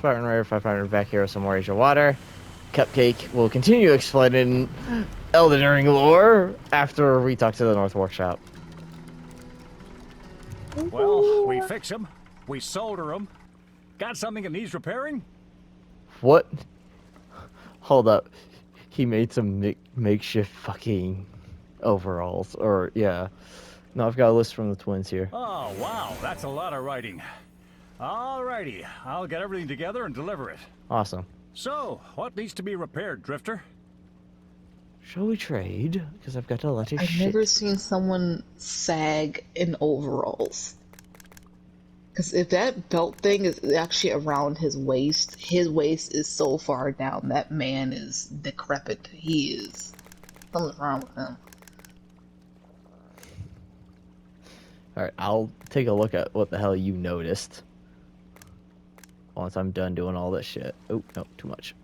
Spartan Raider 500 back here with some more Asia water. Cupcake will continue explaining Elden Ring lore after we talk to the North Workshop. Well, we fix them, we solder them. Got something that needs repairing? What? Hold up. He made some makeshift fucking overalls. Or, yeah. No, I've got a list from the twins here. Oh, wow, that's a lot of writing. Alrighty, I'll get everything together and deliver it. Awesome. So, what needs to be repaired, Drifter? Shall we trade? Because I've got a lot of I've shit. never seen someone sag in overalls. Because if that belt thing is actually around his waist is so far down. That man is decrepit. He is. Something's wrong with him. Alright, I'll take a look at what the hell you noticed. Once I'm done doing all this shit. Oh, no, too much.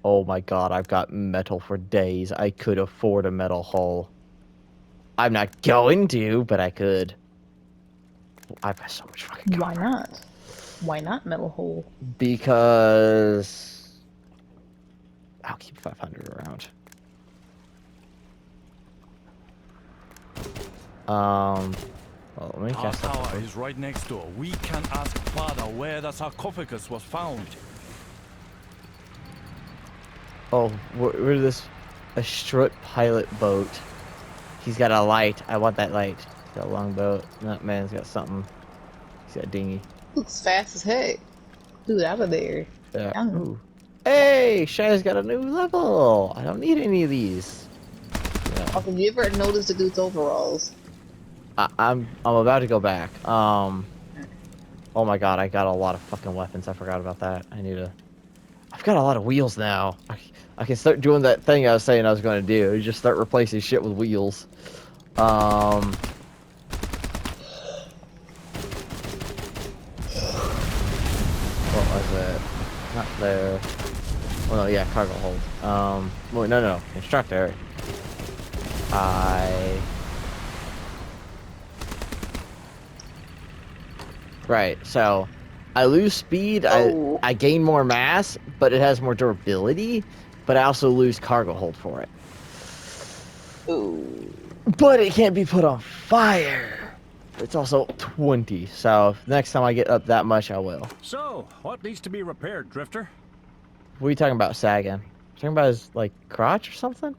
Oh my god, I've got metal for days. I could afford a metal hull. I'm not going to, but I could. I've got so much fucking copper. Why not? Why not metal hole? Because I'll keep 500 around. Well, let me Our cast that. tower is right next door. We can ask Father where the sarcophagus was found. Oh, where this? A strut pilot boat. He's got a light. I want that light. He's got a long boat. That man's got something. He's got a dinghy. Looks fast as heck. Dude, out of there. Yeah. Ooh. Hey, Shai's got a new level. I don't need any of these. Yeah. Also, you ever notice the dude's overalls? I'm about to go back. Oh my god, I got a lot of fucking weapons. I forgot about that. I've got a lot of wheels now. I can start doing that thing I was saying I was going to do. Just start replacing shit with wheels. What was it? Not there. Well, no, yeah, cargo hold. Wait, no. Instructor. Right, so I lose speed, I gain more mass, but it has more durability, but I also lose cargo hold for it. Ooh. But it can't be put on fire. It's also 20, so next time I get up that much, I will. So, what needs to be repaired, Drifter? What are you talking about, sagging? Talking about his, like, crotch or something?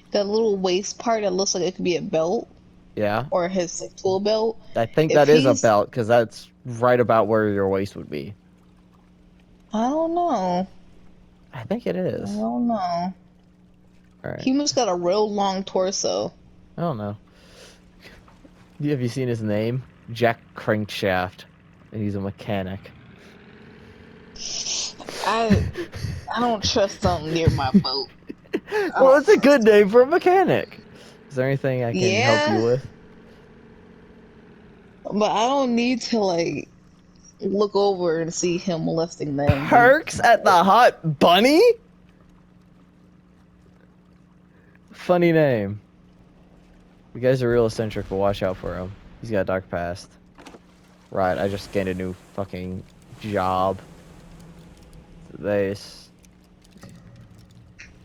That little waist part that looks like it could be a belt. Yeah. Or his like, tool belt. I think that is a belt, because that's right about where your waist would be. I don't know. I think it is. I don't know. Alright. He must got a real long torso. I don't know. Have you seen his name? Jack Crankshaft. And he's a mechanic. I don't trust something near my boat. Well, it's a good name for a mechanic. Is there anything I can help you with? But I don't need to, like, look over and see him molesting them. Perks at the Hot Bunny? Funny name. You guys are real eccentric, but watch out for him. He's got a dark past. Right, I just gained a new fucking job. Base.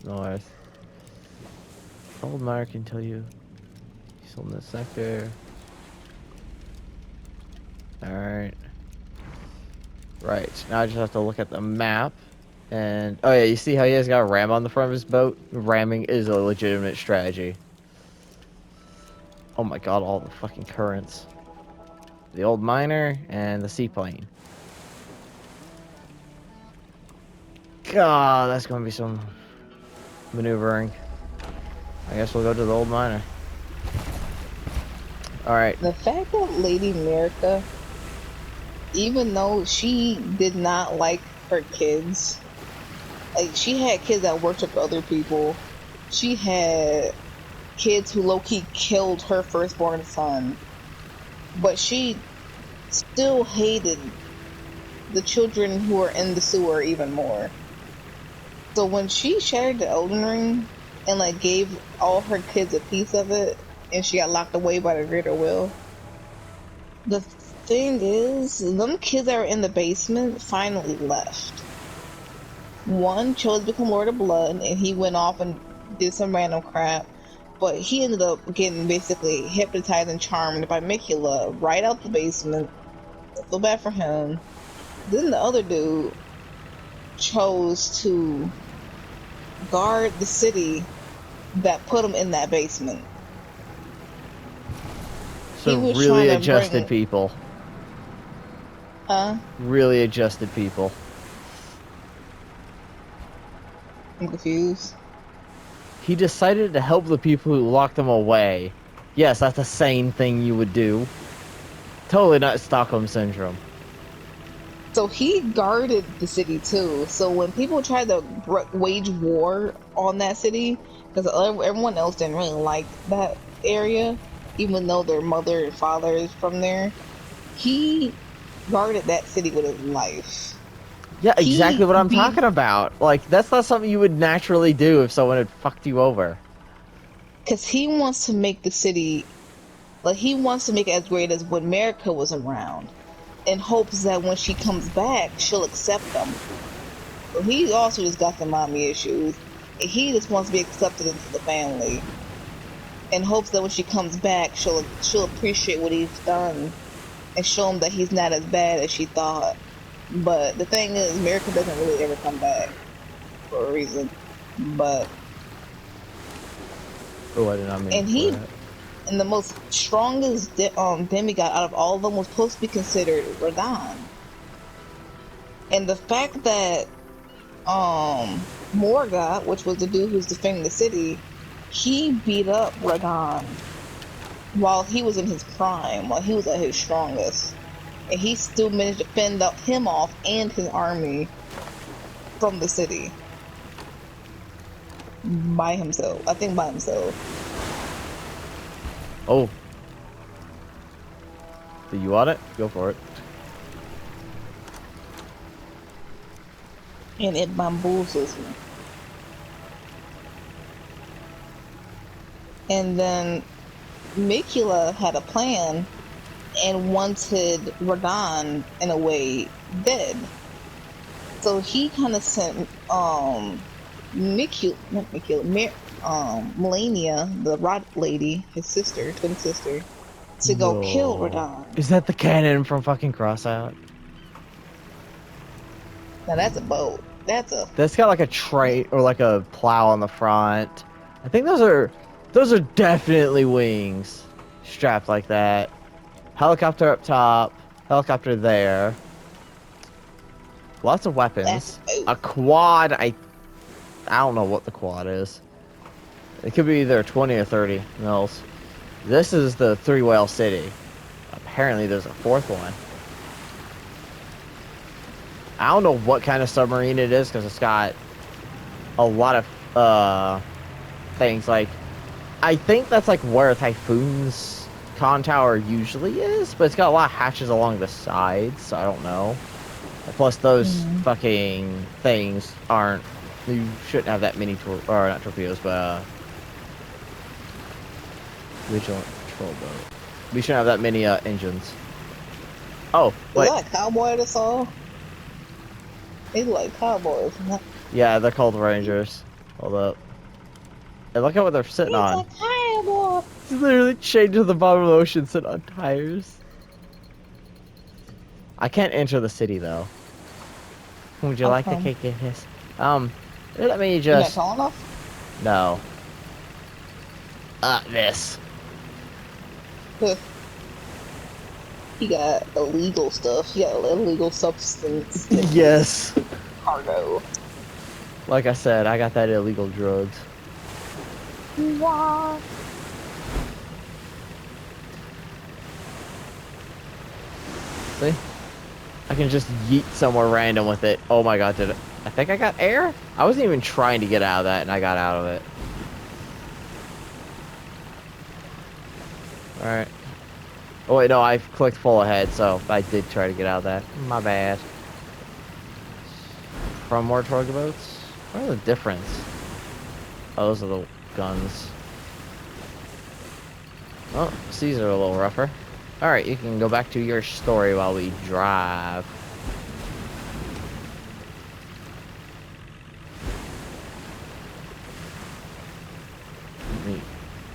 North. Old Mark can tell you. He's on this sector. Alright. Right, now I just have to look at the map. And, oh yeah, you see how he has got a ram on the front of his boat? Ramming is a legitimate strategy. Oh my god, all the fucking currents. The old miner and the seaplane. God, that's gonna be some maneuvering. I guess we'll go to the old miner. Alright. The fact that Lady America, even though she did not like her kids, like she had kids that worshiped other people, she had kids who low-key killed her firstborn son, but she still hated the children who were in the sewer even more. So when she shattered the Elden Ring and like gave all her kids a piece of it, and she got locked away by the greater will, the thing is, them kids that were in the basement finally left. One chose to become Lord of Blood, and he went off and did some random crap. But he ended up getting basically hypnotized and charmed by Mikula right out the basement. I feel bad for him. Then the other dude chose to guard the city that put him in that basement. He So was really trying to adjusted bring, people. huh? Really adjusted people. I'm confused. He decided to help the people who locked them away. Yes, that's the same thing you would do. Totally not Stockholm Syndrome. So he guarded the city too. So when people tried to wage war on that city, because everyone else didn't really like that area, even though their mother and father is from there, he guarded that city with his life. Yeah, He exactly what I'm beat, talking about. Like, that's not something you would naturally do if someone had fucked you over. because he wants to make the city, like he wants to make it as great as when America was around, in hopes that when she comes back, she'll accept them. So he also just got some mommy issues. And he just wants to be accepted into the family, in hopes that when she comes back, she'll appreciate what he's done and show him that he's not as bad as she thought. But the thing is, America doesn't really ever come back for a reason. But Oh, I did not mean and for he that. and the most strongest demigod out of all of them was supposed to be considered Radan. And the fact that Morgoth, which was the dude who's defending the city, he beat up Radan while he was in his prime, while he was at his strongest. And he still managed to fend up him off and his army from the city. By himself. I think by himself. Oh. Do you want it? Go for it. And it bamboozles me. And then Mikula had a plan and wanted Radan in a way dead. So he kind of sent Melania, the rot lady, his sister, twin sister, to go kill No. Radan. Is that the cannon from fucking Crossout? Now that's a boat. That's got like a tray or like a plow on the front. I think those are definitely wings strapped like that. Helicopter up top, helicopter there. Lots of that's weapons. a A boat. quad, I don't know what the quad is. It could be either 20 or 30 mils. This is the three whale city. Apparently there's a fourth one. I don't know what kind of submarine it is because it's got a lot of things like I think that's like where Typhoon's con tower usually is, but it's got a lot of hatches along the sides, so I don't know. Plus those fucking things aren't, you shouldn't have that many or not torpedoes, but vigilant patrol boat. We shouldn't have that many engines. Oh, Is wait. that a cowboy that's all? They look like cowboys. Yeah, they're called Rangers. Hold up. Hey, look at what they're sitting He's on. a cowboy. It's literally chained to the bottom of the ocean, sitting on tires. I can't enter the city though. Would you How like to come? kick in his? Let me You're not just. tall enough? No. This. He got illegal stuff. He got illegal substance Yes. cargo. Like I said, I got that illegal drugs. What? See? I can just yeet somewhere random with it. Oh my god, did it? I think I got air? I wasn't even trying to get out of that and I got out of it. Alright. Oh wait, no, I clicked full ahead, so I did try to get out of that. My bad. From more torque boats? What are the difference? Oh, those are the guns. Oh, these are a little rougher. Alright, you can go back to your story while we drive.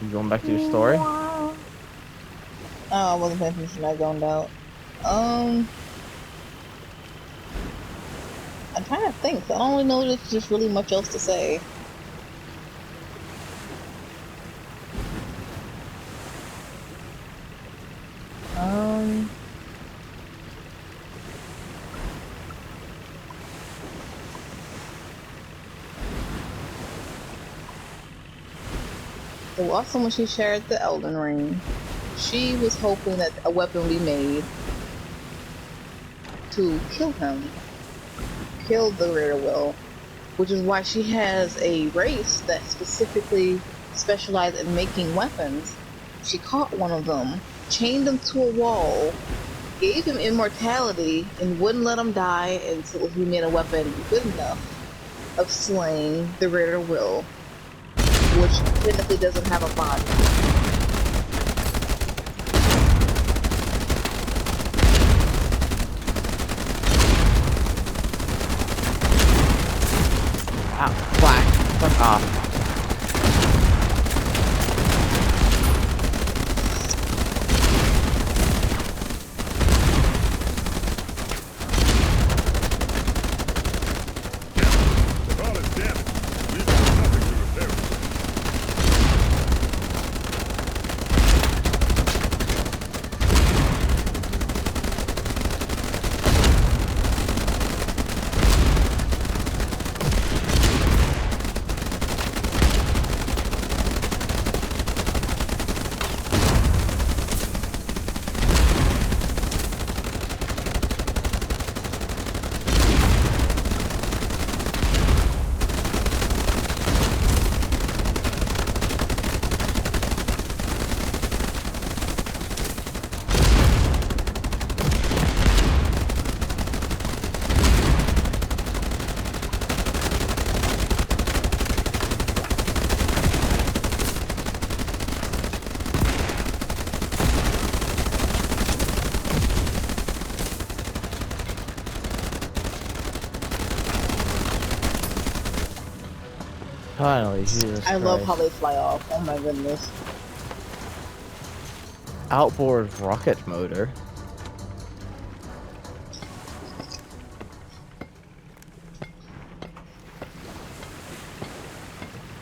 You going back to your story? Oh, I wasn't paying attention. I zoned out. I'm trying to think. I don't really know if there's just really much else to say. Um, so also when she shared the Elden Ring, she was hoping that a weapon be made to kill him, kill the Rare Will, which is why she has a race that specifically specializes in making weapons. She caught one of them, chained him to a wall, gave him immortality, and wouldn't let him die until he made a weapon good enough of slaying the Rare Will, which technically doesn't have a body. Ow, flash. Fuck off. The car is damaged. We've got nothing to repair it. Finally, Jesus I love how Christ. they fly off. Oh my goodness. Outboard rocket motor.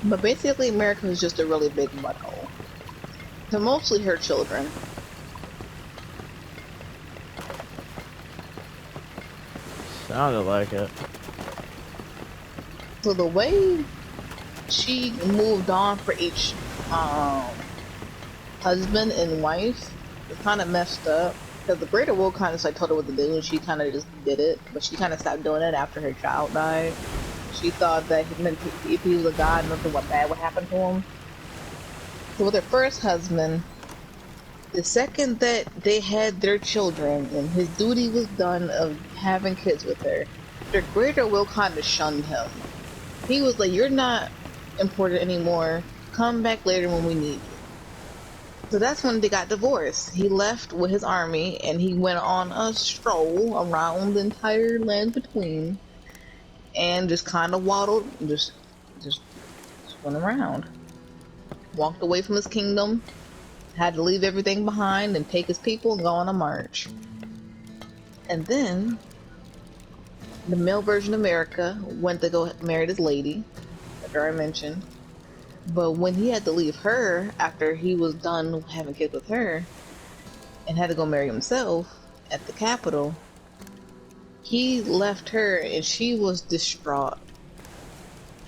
But basically, America is just a really big butthole. To mostly her children. Sounded like it. So the way she moved on for each husband and wife was kind of messed up. Because the Greater Will kind of like told her what to do, and she kind of just did it. But she kind of stopped doing it after her child died. She thought that if he was a god, nothing bad would happen to him. So with her first husband, the second that they had their children and his duty was done of having kids with her, the Greater Will kind of shunned him. He was like, "You're not important anymore. Come back later when we need you." So that's when they got divorced. He left with his army and he went on a stroll around the entire land between and just kind of waddled, just went around. Walked away from his kingdom, had to leave everything behind and take his people and go on a march. And then the male version of America went to go marry this lady, after I mentioned. But when he had to leave her after he was done having kids with her and had to go marry himself at the capital, he left her and she was distraught.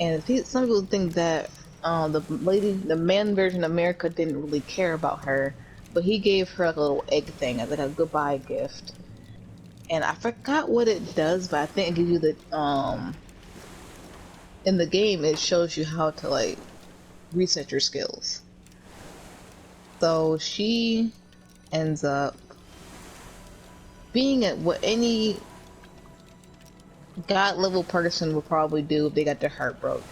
And some people think that the man version of America didn't really care about her, but he gave her like a little egg thing as like a goodbye gift. And I forgot what it does, but I think it gives you the in the game it shows you how to like reset your skills. So she ends up being at what any god level person would probably do if they got their heart broke.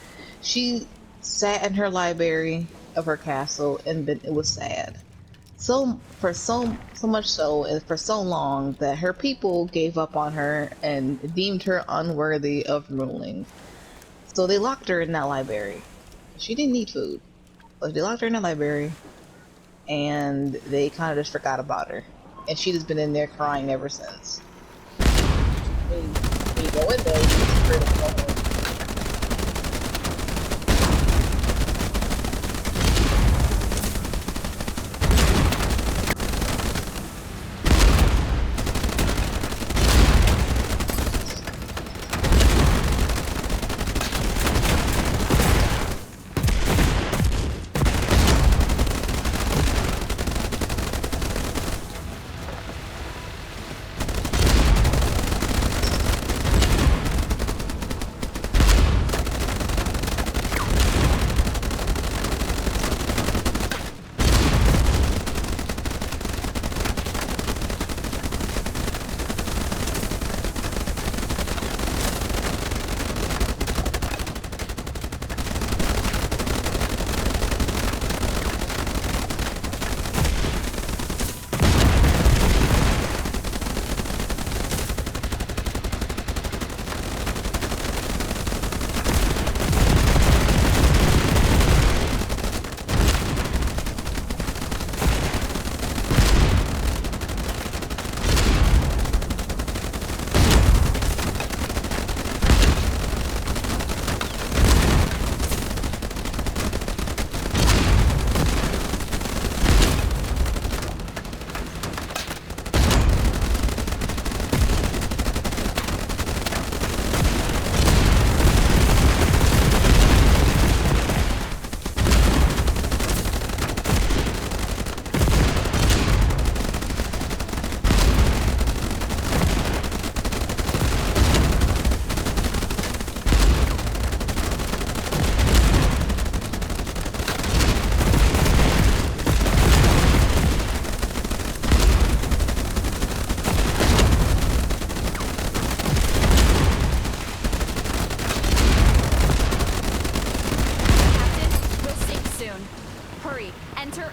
She sat in her library of her castle and it was sad. so much so, and for so long that her people gave up on her and deemed her unworthy of ruling. So they locked her in that library. She didn't need food, but they locked her in that library, and they kind of just forgot about her. And she just been in there crying ever since. When you go in there, you just hear the phone.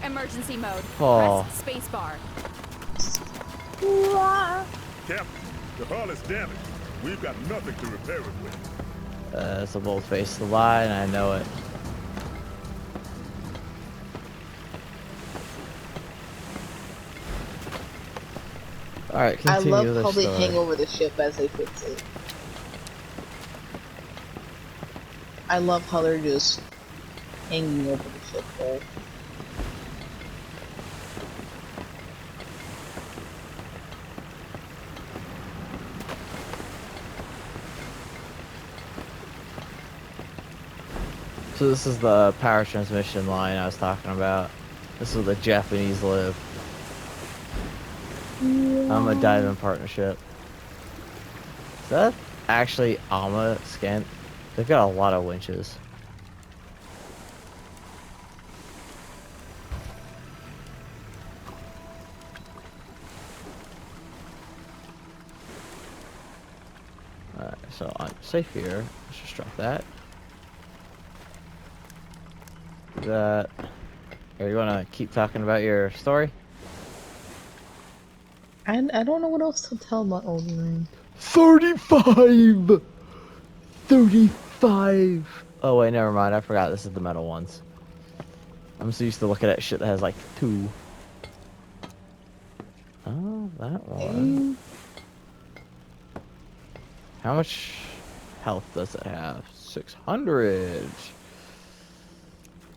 Emergency mode. Oh. Press spacebar. Captain, the hull is damaged. We've got nothing to repair it with. It's a bold face to lie, and I know it. Alright, I continue love the how they story. hang over the ship as they fix it. I love how they're just hanging over the ship there. So this is the power transmission line I was talking about. This is where the Japanese live. I'm a diving partnership. Is that actually Alma scan? They've got a lot of winches. Alright, so I'm safe here. Let's just drop that. That. Are you gonna keep talking about your story? I don't know what else to tell about Elden. 35! 35! Oh wait, never mind. I forgot this is the metal ones. I'm so used to looking at shit that has like 2. Oh, that one. How much health does it have? 600.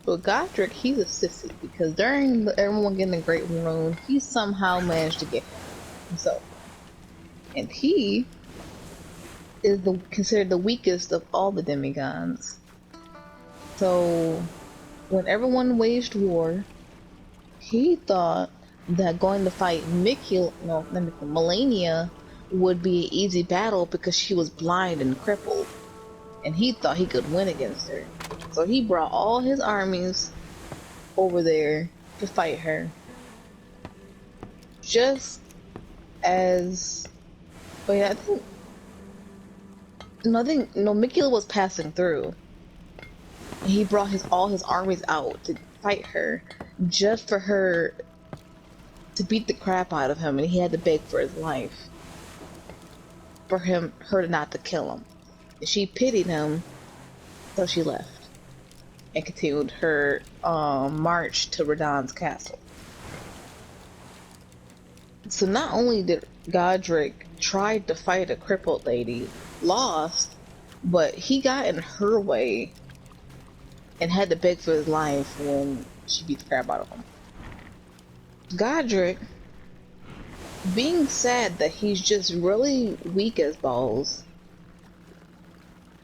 But Godric, he's a sissy because during everyone getting the Great Rune, he somehow managed to get himself. And he is considered the weakest of all the demigods. So when everyone waged war, he thought that going to fight Melania would be an easy battle because she was blind and crippled. And he thought he could win against her. So he brought all his armies over there to fight her. Just as... But yeah, I think Mikula was passing through. He brought all his armies out to fight her, just for her to beat the crap out of him, and he had to beg for his life for her not to kill him. And she pitied him, so she left and continued her march to Radahn's castle. So not only did Godric try to fight a crippled lady, lost, but he got in her way and had to beg for his life when she beat the crap out of him. Godric, being sad that he's just really weak as balls,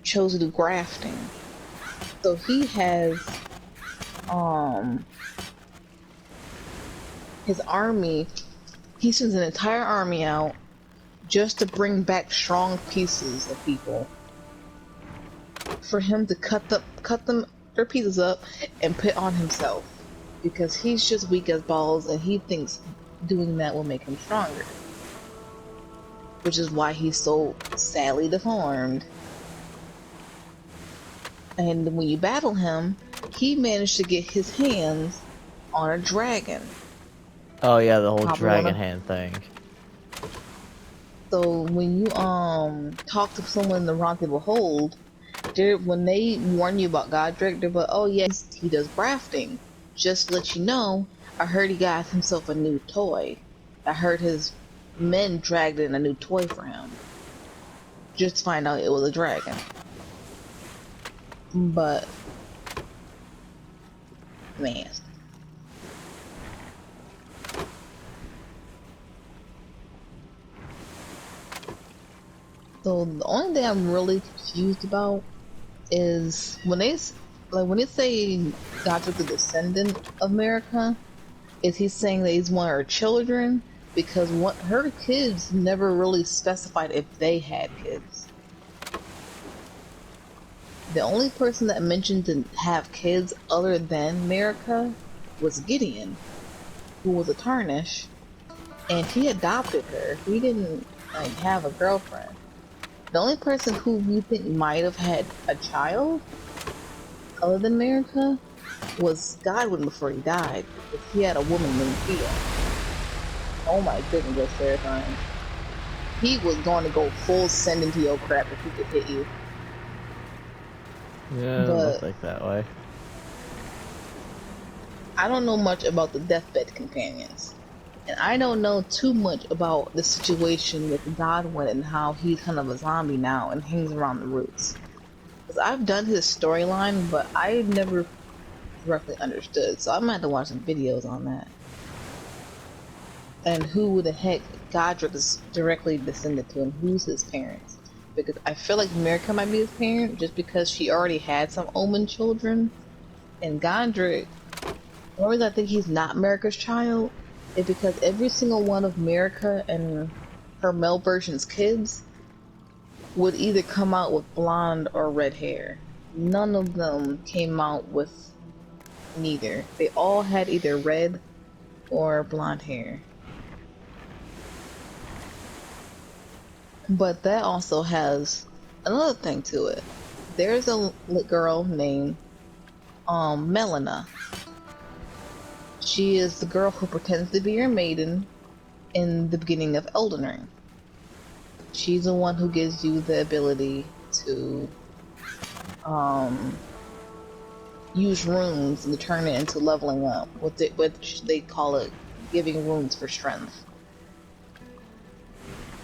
chose to do grafting. So he has his army, he sends an entire army out just to bring back strong pieces of people for him to cut their pieces up and put on himself, because he's just weak as balls and he thinks doing that will make him stronger, which is why he's so sadly deformed. And when you battle him, he managed to get his hands on a dragon. Oh yeah, the whole Probably dragon hand thing. So when you talk to someone in the Round Table Hold, when they warn you about Godric, they're like, oh yes, he does grafting. Just to let you know, I heard he got himself a new toy. I heard his men dragged in a new toy for him. Just to find out it was a dragon. But man. So the only thing I'm really confused about is when they say Godric the descendant of America, is he saying that he's one of her children? Because her kids never really specified if they had kids. The only person that mentioned to have kids other than America was Gideon, who was a Tarnish, and he adopted her. He didn't have a girlfriend. The only person who we think might have had a child other than America was Godwin before he died, because he had a woman named Thea. Oh my goodness, that's terrifying. He was going to go full send into your crap if he could hit you. Yeah, it doesn't look like that way. I don't know much about the deathbed companions. And I don't know too much about the situation with Godwin and how he's kind of a zombie now and hangs around the roots. Because I've done his storyline, but I never directly understood. So I might have to watch some videos on that. And who the heck Godric is directly descended to, and who's his parents. Because I feel like America might be his parent just because she already had some Omen children. And Godric, the reason I think he's not America's child is because every single one of America and her male version's kids would either come out with blonde or red hair. None of them came out with neither. They all had either red or blonde hair. But that also has another thing to it. There's a girl named Melina. She is the girl who pretends to be your maiden in the beginning of Elden Ring. She's the one who gives you the ability to use runes and to turn it into leveling up, which they call it giving runes for strength.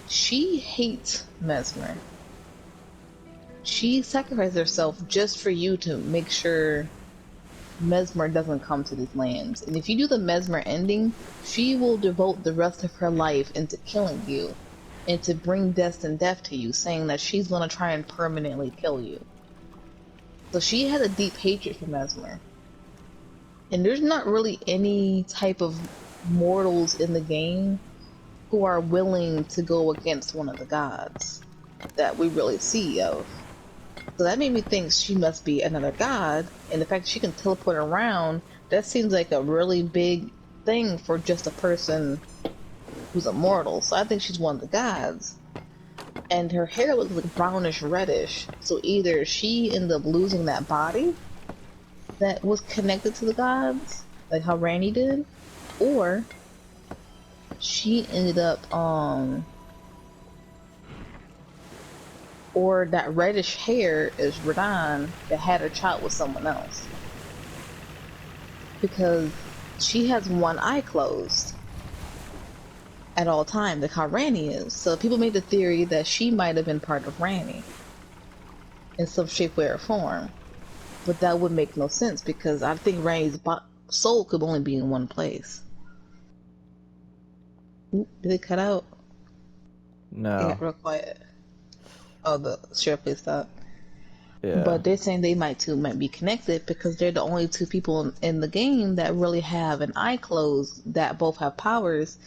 She hates Mesmer. She sacrificed herself just for you to make sure Mesmer doesn't come to these lands. And if you do the Mesmer ending, she will devote the rest of her life into killing you and to bring death and death to you, saying that she's going to try and permanently kill you. So she has a deep hatred for Mesmer. And there's not really any type of mortals in the game who are willing to go against one of the gods that we really see of. So that made me think she must be another god, and the fact that she can teleport around, that seems like a really big thing for just a person who's immortal. So I think she's one of the gods. And her hair looks like brownish reddish, so either she ended up losing that body that was connected to the gods, like how Randy did, or she ended up or that reddish hair is Radon that had her child with someone else. Because she has one eye closed at all times, like how Ranny is. So people made the theory that she might have been part of Ranny in some shape, way, or form. But that would make no sense because I think Ranny's soul could only be in one place. Oop, did it cut out? It No. got real quiet. Oh, the share place stopped. Yeah. But they're saying they might be connected because they're the only two people in the game that really have an eye closed that both have powers.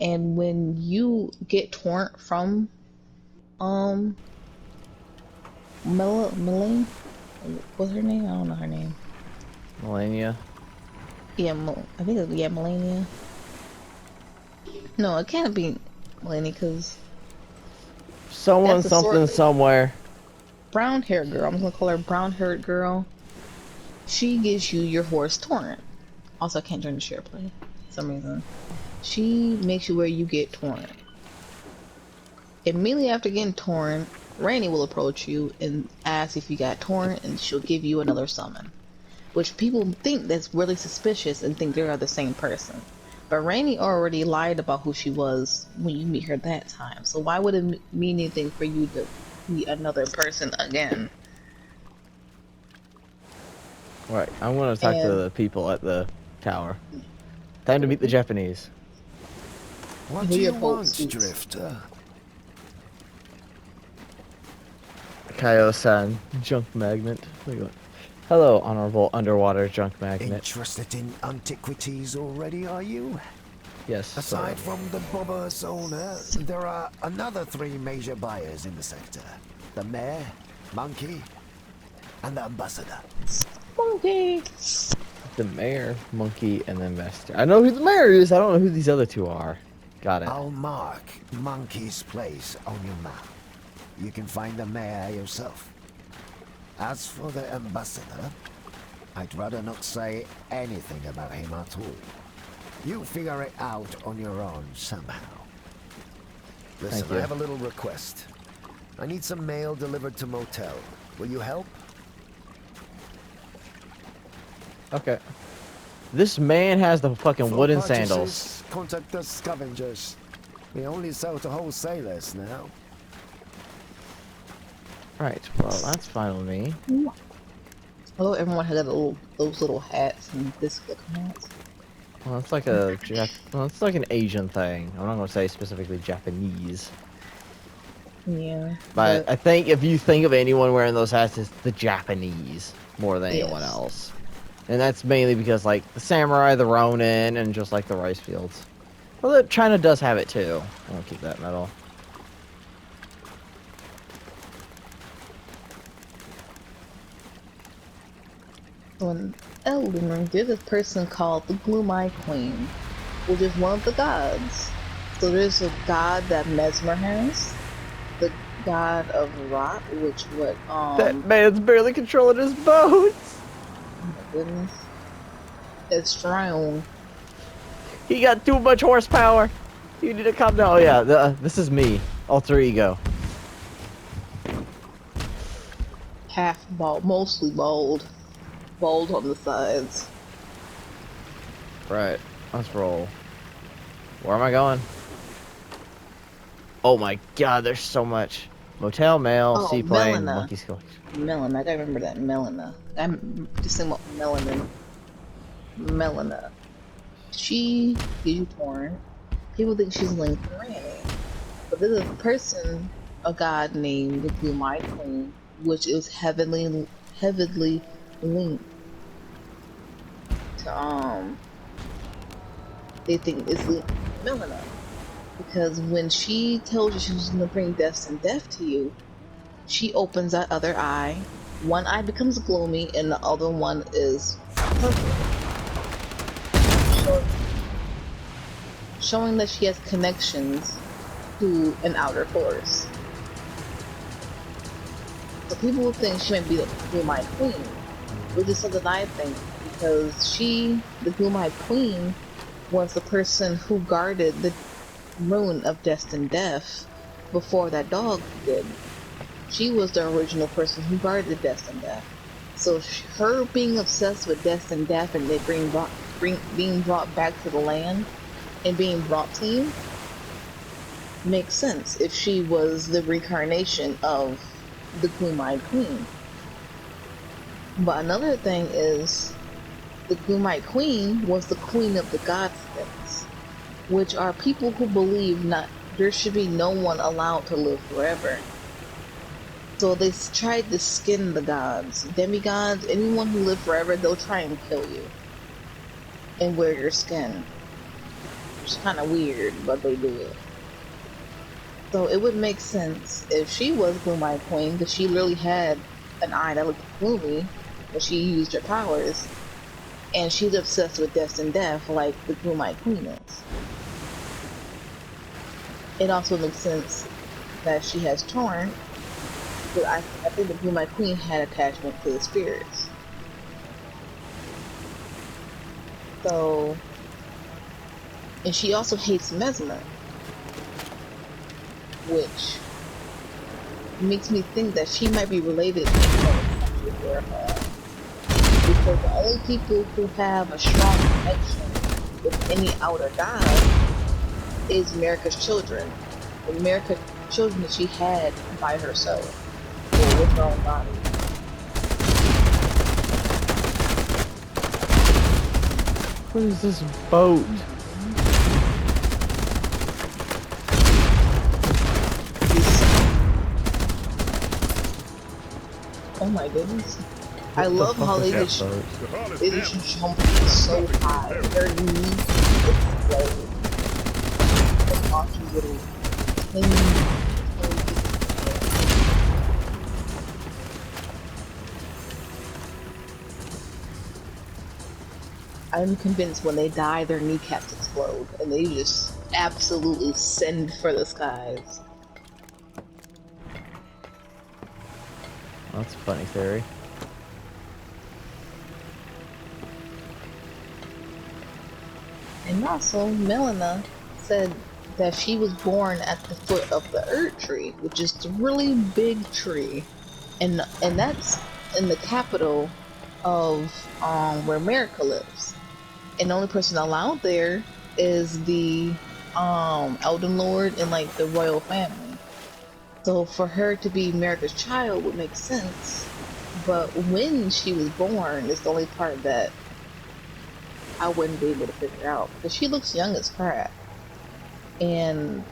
And when you get torn from Melanie, what's her name? I don't know her name. Melania. Yeah, I think it's Melania. No, it can't be Melanie because Someone, that's a something, sword. somewhere. Brown haired girl. I'm just gonna call her brown haired girl. She gives you your horse Torrent. Also, I can't join the share play for some reason. She makes you where you get Torrent. Immediately after getting Torrent, Randy will approach you and ask if you got Torrent, and she'll give you another summon. Which people think that's really suspicious and think they are the same person. But Randy already lied about who she was when you meet her that time. So why would it mean anything for you to meet another person again? Right, I'm gonna talk to the people at the tower. Time to meet the Japanese. What do you want, Drifter? Kaio-san, junk magnet. Hello, honorable underwater junk magnet. Interested in antiquities already, are you? Yes. Aside from the Boba's owner, there are another 3 major buyers in the sector. The mayor, monkey, and the ambassador. Monkey! The mayor, monkey, and the investor. I know who the mayor is, I don't know who these other two are. Got it. I'll mark Monkey's place on your map. You can find the mayor yourself. As for the ambassador, I'd rather not say anything about him at all. You figure it out on your own somehow. Listen, I have a little request. I need some mail delivered to motel. Will you help? Okay. This man has the fucking For wooden purchases, sandals. Contact the scavengers. We only sell to wholesalers now. Right, well, that's fine with me. Although everyone had those little hats and disc hats. Well, it's like a well, it's like an Asian thing. I'm not gonna say specifically Japanese. Yeah. But I think if you think of anyone wearing those hats, it's the Japanese more than anyone else. And that's mainly because, like, the samurai, the Ronin, and just, like, the rice fields. Well, China does have it, too. I'll keep that medal. So in Elden Ring, there's a person called the Gloom-Eye Queen, which is one of the gods. So there's a god that Mesmer has, the god of rot, which would That man's barely controlling his boats. Oh my goodness. It's strong. He got too much horsepower. You need to calm down. Oh yeah, this is me, alter ego. Half bald, mostly bald. Bald on the sides. Right, let's roll. Where am I going? Oh my god, there's so much. Motel, mail, seaplane, monkey collection. Melina, I gotta remember that. Melina. I'm just saying about Melina. Melina. She gives you porn. People think she's linked to Randy. But there's a person, a god named the Gloom-Eye Queen, which is heavily linked to, they think it's linked to Melina. Because when she tells you she's gonna bring death and death to you, she opens that other eye. One eye becomes gloomy and the other one is purple. Showing that she has connections to an outer force. So people would think she might be the Gloom-Eye Queen, which is something I think, because she, the Gloom-Eye Queen, was the person who guarded rune of destined death before that dog did. She was the original person who guarded the destined death. So her being obsessed with destined death and it being brought back to the land and being brought to you makes sense if she was the reincarnation of the Gloom-Eyed Queen. But another thing is, the Gloom-Eyed Queen was the queen of the Godskins, which are people who believe there should be no one allowed to live forever. So they tried to skin the gods. Demigods, anyone who lived forever, they'll try and kill you and wear your skin. It's kind of weird, but they do it. So it would make sense if she was Gloom-Eyed Queen, because she literally had an eye that looked gloomy when she used her powers, and she's obsessed with destined death like the Gloom-Eyed Queen is. It also makes sense that she has Torn, but I think the Gloom-Eyed Queen had attachment to the spirits. So, and she also hates Mesmer, which makes me think that she might be related because the only people who have a strong connection with any outer god is America's children. America's children that she had by herself, or with her own body. What is this boat? Oh my goodness. I love how they just jump so high. Their knees explode. The monsters little tiny. I'm convinced when they die, their kneecaps explode, and they just absolutely send for the skies. That's a funny theory. And also, Melina said that she was born at the foot of the Erd tree, which is the really big tree, and that's in the capital of where America lives. And the only person allowed there is the Elden Lord and like the royal family. So for her to be America's child would make sense, but when she was born is the only part that I wouldn't be able to figure out, because she looks young as crap. And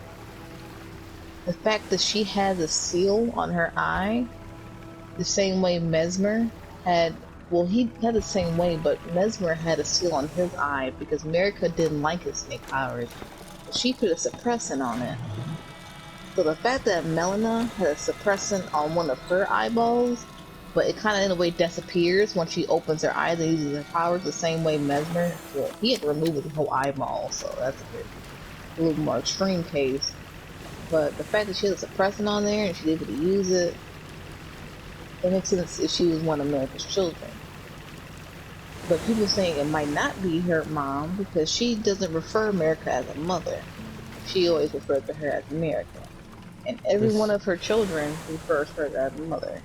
the fact that she has a seal on her eye, the same way Mesmer had, well, he had the same way, but Mesmer had a seal on his eye because America didn't like his snake powers. She put a suppressant on it. So the fact that Melina had a suppressant on one of her eyeballs, but it kind of in a way disappears when she opens her eyes and uses her powers the same way Mesmer. Well, he had to remove his whole eyeball, so that's a little more extreme case. But the fact that she has a suppressant on there and she's able to use it, it makes sense if she was one of America's children. But people saying it might not be her mom because she doesn't refer America as a mother. She always referred to her as America. And every one of her children refers to her as a mother.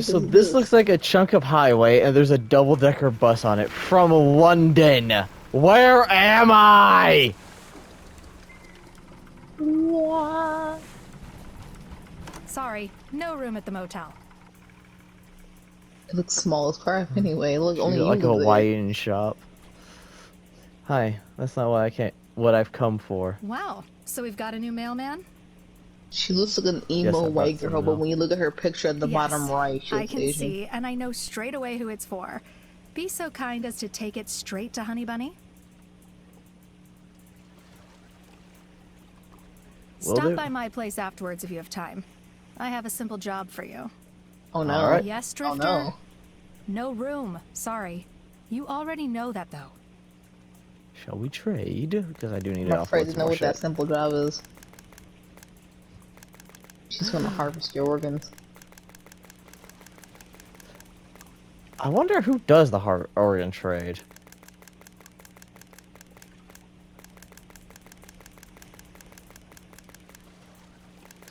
So this looks like a chunk of highway, and there's a double-decker bus on it from London. Where am I? What? Sorry, no room at the motel. It looks small as crap anyway. Look, only you like a live there. Hawaiian shop. Hi, that's not what I've come for. Wow, so we've got a new mailman? She looks like an Yes, emo I white thought so, girl, but no. when you look at her picture at the bottom right, she I looks can Asian. see, and I know straight away who it's for. Be so kind as to take it straight to Honey Bunny. Will Stop do. by my place afterwards if you have time. I have a simple job for you. Oh no. Alright. Yes, Oh Drifter? no. No room. Sorry. You already know that, though. Shall we trade? Because I do need I'm to afraid offload to some know more what that shit. simple job is. She's gonna harvest your organs. I wonder who does the organ trade.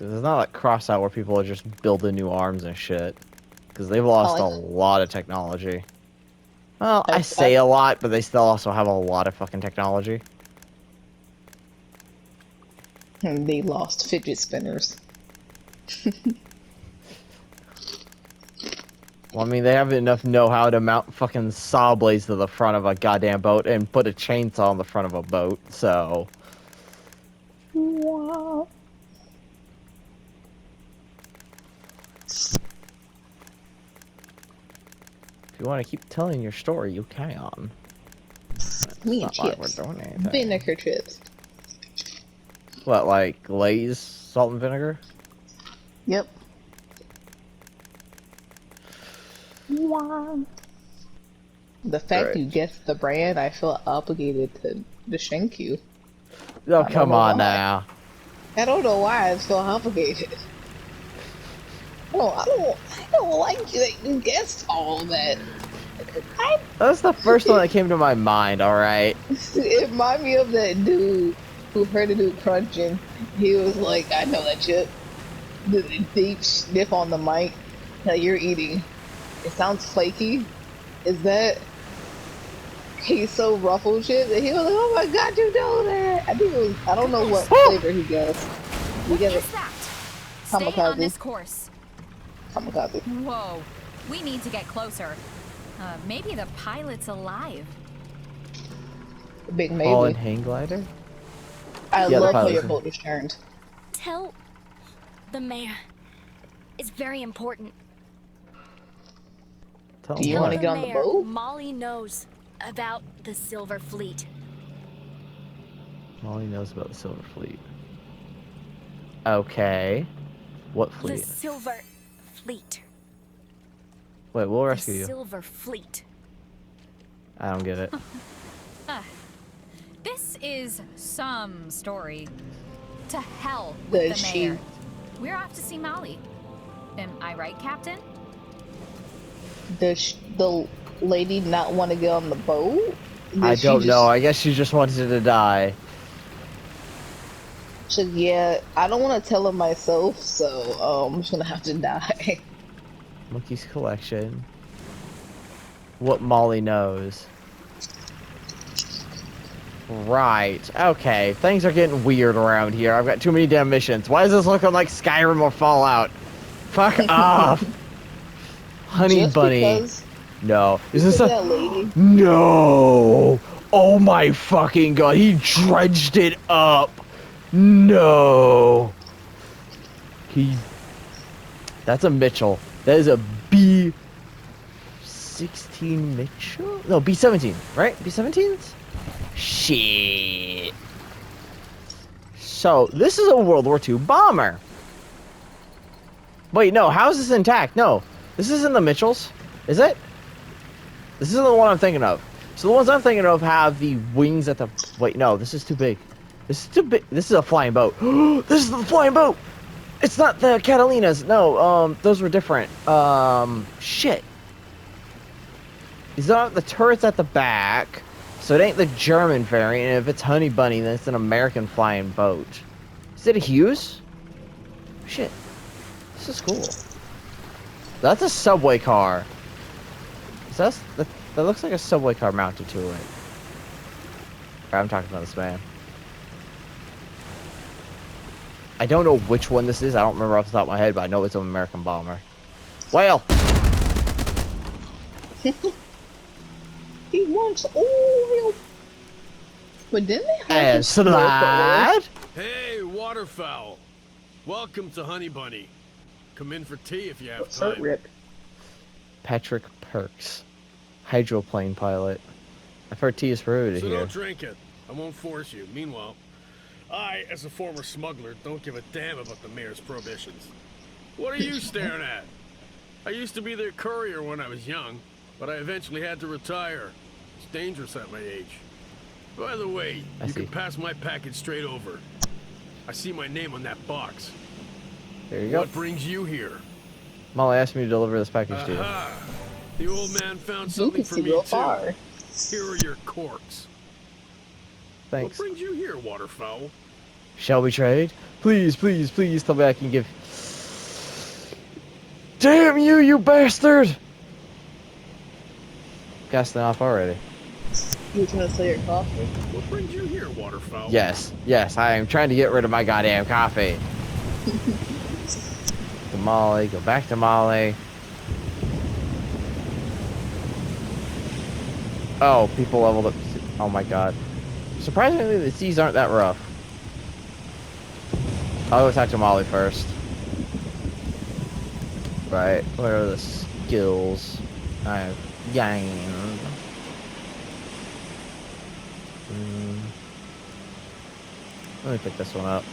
'Cause it's not like Crossout where people are just building new arms and shit. Because they've lost a lot of technology. Well, I say a lot, but they still also have a lot of fucking technology. And they lost fidget spinners. Well, I mean, they have enough know-how to mount fucking saw blades to the front of a goddamn boat and put a chainsaw on the front of a boat, so... Wow. If you want to keep telling your story, you can. Me and Not like chips. we're doing anything. Vinegar chips. What, like Lay's salt and vinegar? Yep. Wow. The fact you guessed the brand, I feel obligated to shank you. Oh, come on now. I don't know why I feel obligated. I don't like that you guessed all that. That's the first one that came to my mind, alright? It reminded me of that dude who heard a dude crunching. He was like, I know that chip. The deep sniff on the mic that you're eating. It sounds flaky. Is that queso ruffle chip? And he was like, oh my god, you know that! I think it was, I don't know what flavor he guessed. He What is that? Stay on this course. Kamikaze. Whoa, we need to get closer. Maybe the pilot's alive. Big maybe. Ball and hang glider? I love how your boat is turned. Tell the mayor. It's very important. Do you want to get on the boat? Molly knows about the Silver Fleet. Molly knows about the Silver Fleet. Okay. What fleet? The Silver Fleet. Wait, we'll rescue the you. Silver Fleet. I don't get it. This is some story. To hell with the mayor. We're off to see Molly. Am I right, Captain? Does the lady not want to get on the boat? I don't know. I guess she just wanted to die. So, yeah, I don't want to tell her myself, so I'm just gonna have to die. Monkey's collection. What Molly knows. Right. Okay. Things are getting weird around here. I've got too many damn missions. Why is this looking like Skyrim or Fallout? Fuck off. Honey Just bunny. No. Is this that lady? No. Oh my fucking god. He dredged it up. No. That's a Mitchell. That is a B-16 Mitchell? No, B-17, right? B-17s? Shit. So, this is a World War II bomber. Wait, no, how is this intact? No, this isn't the Mitchells, is it? This isn't the one I'm thinking of. So the ones I'm thinking of have the wings at the... Wait, no, this is too big. This is too big. This is a flying boat. This is the flying boat! It's not the Catalinas. No, those were different. Shit. These aren't the turrets at the back. So it ain't the German variant. And if it's Honey Bunny, then it's an American flying boat. Is it a Hughes? Shit. This is cool. That's a subway car. That looks like a subway car mounted to it. I'm talking about this man. I don't know which one this is. I don't remember off the top of my head, but I know it's an American bomber. Whale! He wants oil. But didn't they have And slide! Hey, waterfowl. Welcome to Honey Bunny. Come in for tea if you have Cert time. rip. Patrick Perks. Hydroplane pilot. I've heard tea is prohibited So here. don't drink it. I won't force you. Meanwhile, I, as a former smuggler, don't give a damn about the mayor's prohibitions. What are you staring at? I used to be their courier when I was young, but I eventually had to retire. It's dangerous at my age. By the way, you can pass my package straight over. I see my name on that box. There you go. What brings you here? Molly asked me to deliver this package to you. The old man found something for me too. Here are your corks. Thanks. What brings you here, waterfowl? Shall we trade? Please, please, please tell me I can give... Damn you, you bastard! Casting off already. You trying to sell your coffee? What brings you here, waterfowl? Yes, yes, I am trying to get rid of my goddamn coffee. To Molly, go back to Molly. Oh, people leveled up. Oh my god. Surprisingly, the seas aren't that rough. I'll go talk to Molly first. Right, what are the skills I've gained? Let me pick this one up.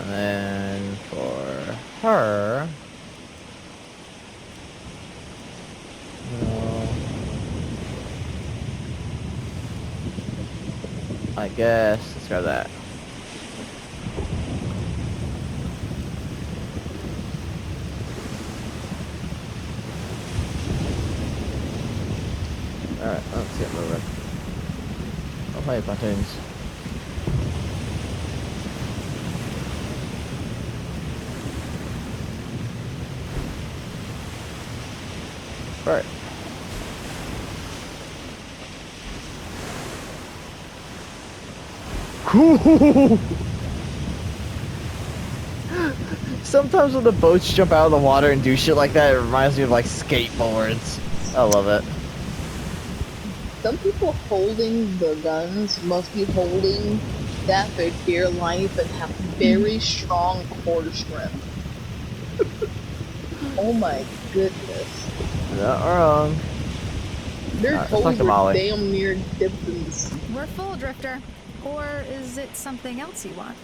And then for her... I guess, let's grab that. Alright, let's get moving. Oh, hey, platoons. Alright. Cool! Sometimes when the boats jump out of the water and do shit like that, it reminds me of like skateboards. I love it. Some people holding the guns must be holding that for dear life and have very strong core strength. Oh my goodness. Not wrong. Their toes were damn near dipped in the sea. We're full, Drifter. Or is it something else you want?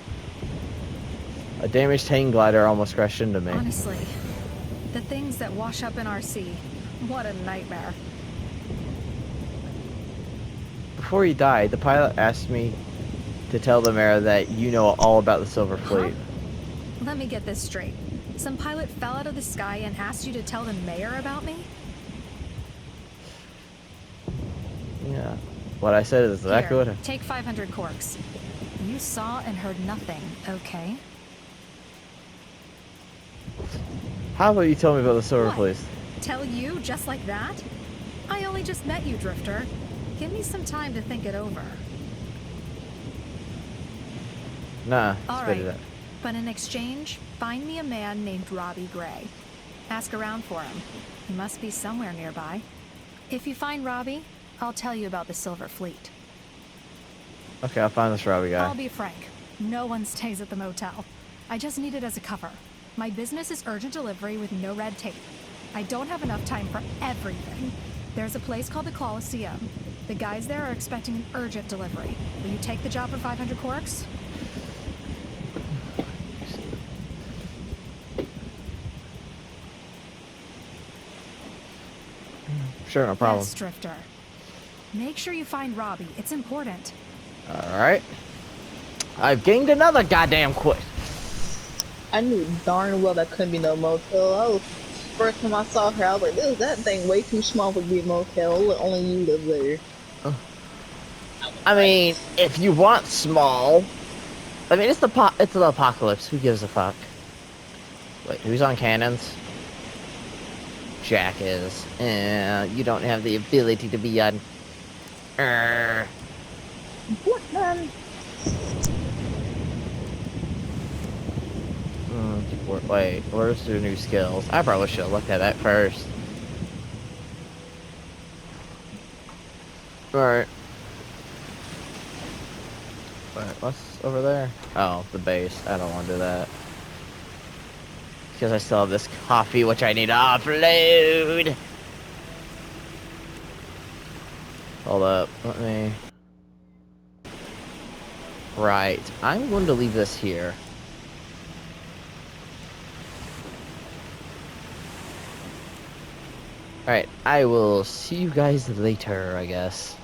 A damaged hang glider almost crashed into me. Honestly, the things that wash up in our sea, what a nightmare. Before he died, the pilot asked me to tell the mayor that you know all about the Silver Fleet. Huh? Let me get this straight. Some pilot fell out of the sky and asked you to tell the mayor about me? Yeah. What I said is exactly Here, what I... take 500 corks. You saw and heard nothing, okay? How about you tell me about the Silver Fleet? Tell you just like that? I only just met you, Drifter. Give me some time to think it over. Nah, all spit right. it out. But in exchange, find me a man named Robbie Gray. Ask around for him. He must be somewhere nearby. If you find Robbie, I'll tell you about the Silver Fleet. Okay, I'll find this Robbie guy. I'll be frank. No one stays at the motel. I just need it as a cover. My business is urgent delivery with no red tape. I don't have enough time for everything. There's a place called the Coliseum. The guys there are expecting an urgent delivery. Will you take the job for 500 corks? Sure, no problem. Yes, Drifter. Make sure you find Robbie. It's important. Alright. I've gained another goddamn quest. I knew darn well that couldn't be no motel. First time I saw her, I was like, that thing way too small to be a motel. Only you live there. I mean, if you want small... I mean, it's the apocalypse. Who gives a fuck? Wait, who's on cannons? Jack is. You don't have the ability to be on... What, man? Wait, where's the new skills? I probably should have looked at that first. Alright. Wait, what's over there? Oh, the base. I don't want to do that. Because I still have this coffee, which I need to offload. Hold up. Let me... Right. I'm going to leave this here. Alright, I will see you guys later, I guess.